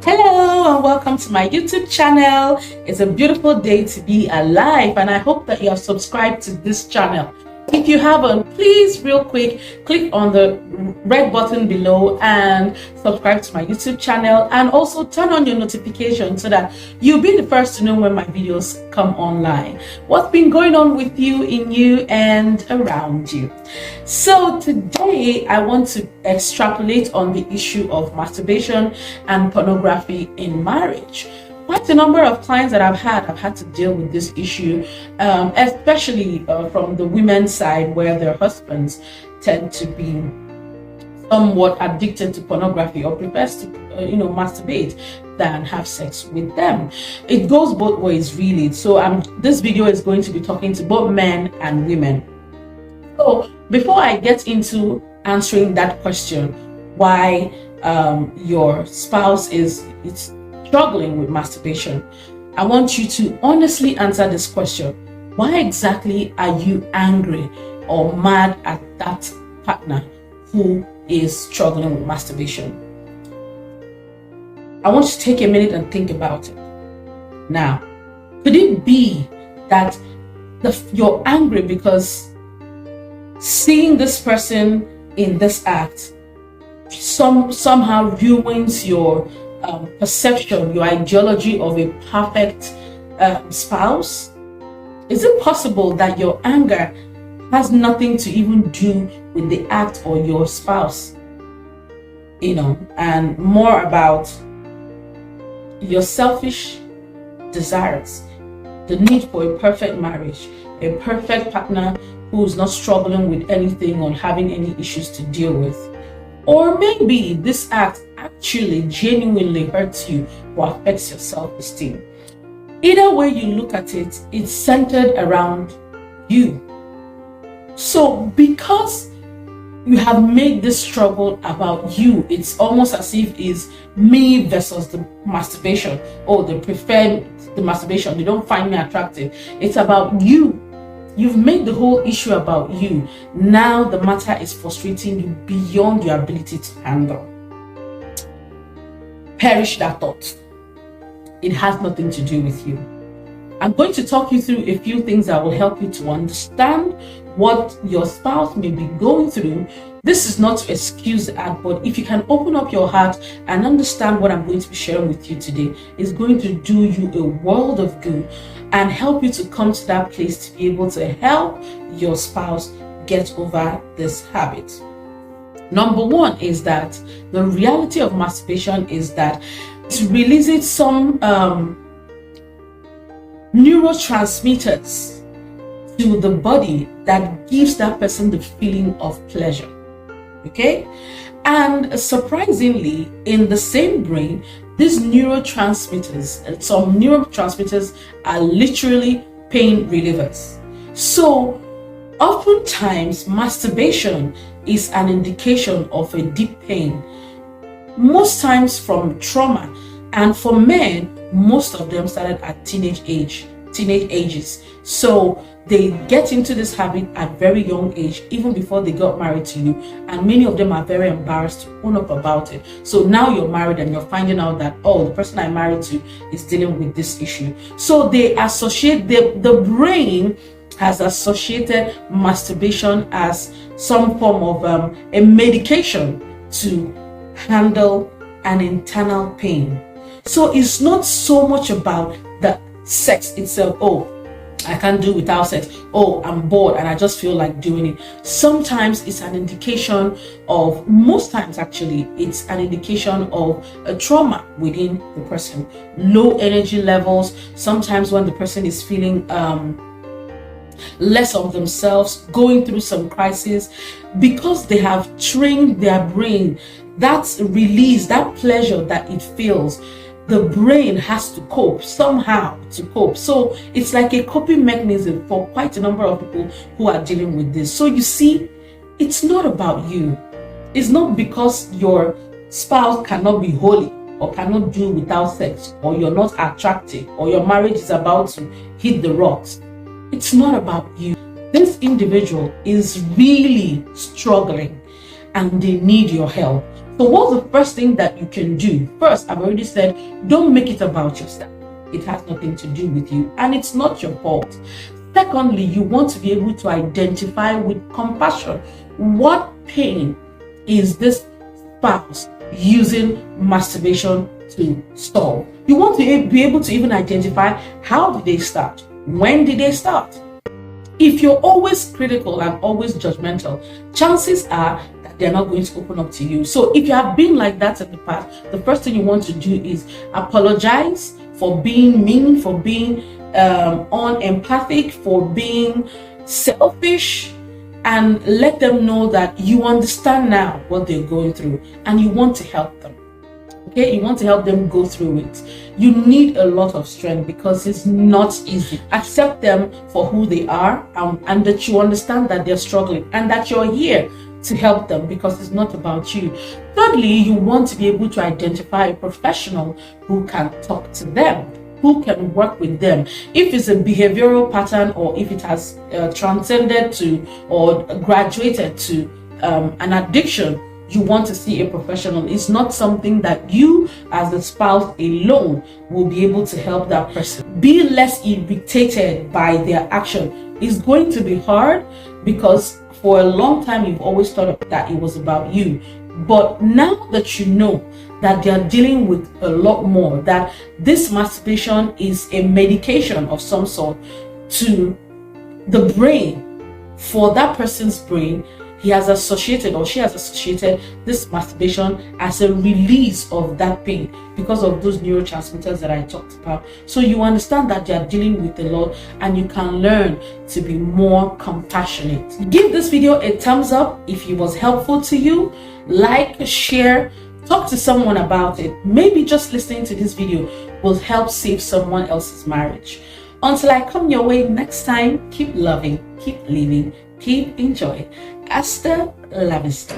Hello and welcome to my YouTube channel. It's a beautiful day to be alive and I hope that you are subscribed to this channel. If you haven't, please real quick click on the red button below and subscribe to my YouTube channel, and also turn on your notifications so that you'll be the first to know when my videos come online. What's been going on with you, in you and around you? So today I want to extrapolate on the issue of masturbation and pornography in marriage. Quite a number of clients that I've had to deal with this issue, especially from the women's side, where their husbands tend to be somewhat addicted to pornography or prefers to masturbate than have sex with them. It goes both ways really. So this video is going to be talking to both men and women. So before I get into answering that question, why your spouse is struggling with masturbation, I want you to honestly answer this question. Why exactly are you angry or mad at that partner who is struggling with masturbation? I want you to take a minute and think about it. Now, could it be that you're angry because seeing this person in this act somehow ruins your perception, your ideology of a perfect spouse? Is it possible that your anger has nothing to even do with the act or your spouse, and more about your selfish desires, the need for a perfect marriage, a perfect partner who's not struggling with anything or having any issues to deal with? Or maybe this act actually genuinely hurts you or affects your self-esteem. Either way you look at it, it's centered around you. So because you have made this struggle about you, it's almost as if it's me versus the masturbation. Oh, they prefer the masturbation, they don't find me attractive. It's about you. You've made the whole issue about you. Now the matter is frustrating you beyond your ability to handle. Perish that thought. It has nothing to do with you. I'm going to talk you through a few things that will help you to understand what your spouse may be going through. This is not to excuse the act, but if you can open up your heart and understand what I'm going to be sharing with you today, it's going to do you a world of good and help you to come to that place to be able to help your spouse get over this habit. Number one is that the reality of masturbation is that it releases some neurotransmitters to the body that gives that person the feeling of pleasure. Okay? And surprisingly, in the same brain, these neurotransmitters, some neurotransmitters are literally pain relievers. So oftentimes masturbation is an indication of a deep pain, most times from trauma, and for men, most of them started at teenage ages. So they get into this habit at very young age, even before they got married to you, and many of them are very embarrassed to own up about it. So now you're married and you're finding out that, oh, the person I married to is dealing with this issue. So they associate, the brain has associated masturbation as some form of a medication to handle an internal pain. So it's not so much about the sex itself. Oh, I can't do without sex. Oh, I'm bored and I just feel like doing it. Sometimes it's an indication of, most times actually, it's an indication of a trauma within the person. Low energy levels. Sometimes when the person is feeling less of themselves, going through some crisis, because they have trained their brain, that's release, that pleasure that it feels, the brain has to cope somehow to cope. So it's like a coping mechanism for quite a number of people who are dealing with this. So you see, it's not about you. It's not because your spouse cannot be holy or cannot do without sex, or you're not attractive, or your marriage is about to hit the rocks. It's not about you. This individual is really struggling, and they need your help. So what's the first thing that you can do? First, I've already said, don't make it about yourself. It has nothing to do with you, and it's not your fault. Secondly, you want to be able to identify with compassion what pain is this spouse using masturbation to solve. You want to be able to even identify how did they start? When did they start? If you're always critical and always judgmental, chances are that they're not going to open up to you. So if you have been like that in the past, the first thing you want to do is apologize for being mean, for being unempathic, for being selfish, and let them know that you understand now what they're going through and you want to help them. Okay, you want to help them go through it. You need a lot of strength because it's not easy. Accept them for who they are, and that you understand that they're struggling and that you're here to help them because it's not about you. Thirdly, you want to be able to identify a professional who can talk to them, who can work with them. If it's a behavioral pattern, or if it has transcended to or graduated to an addiction, you want to see a professional. It's not something that you as a spouse alone will be able to help that person. Be less irritated by their action. It's going to be hard because for a long time you've always thought that it was about you. But now that you know that they are dealing with a lot more, that this masturbation is a medication of some sort to the brain, for that person's brain, he has associated, or she has associated, this masturbation as a release of that pain because of those neurotransmitters that I talked about. So you understand that they are dealing with a lot, and you can learn to be more compassionate. Give this video a thumbs up if it was helpful to you. Like, share, talk to someone about it. Maybe just listening to this video will help save someone else's marriage. Until I come your way next time, keep loving, keep living, keep enjoying. Hasta la vista.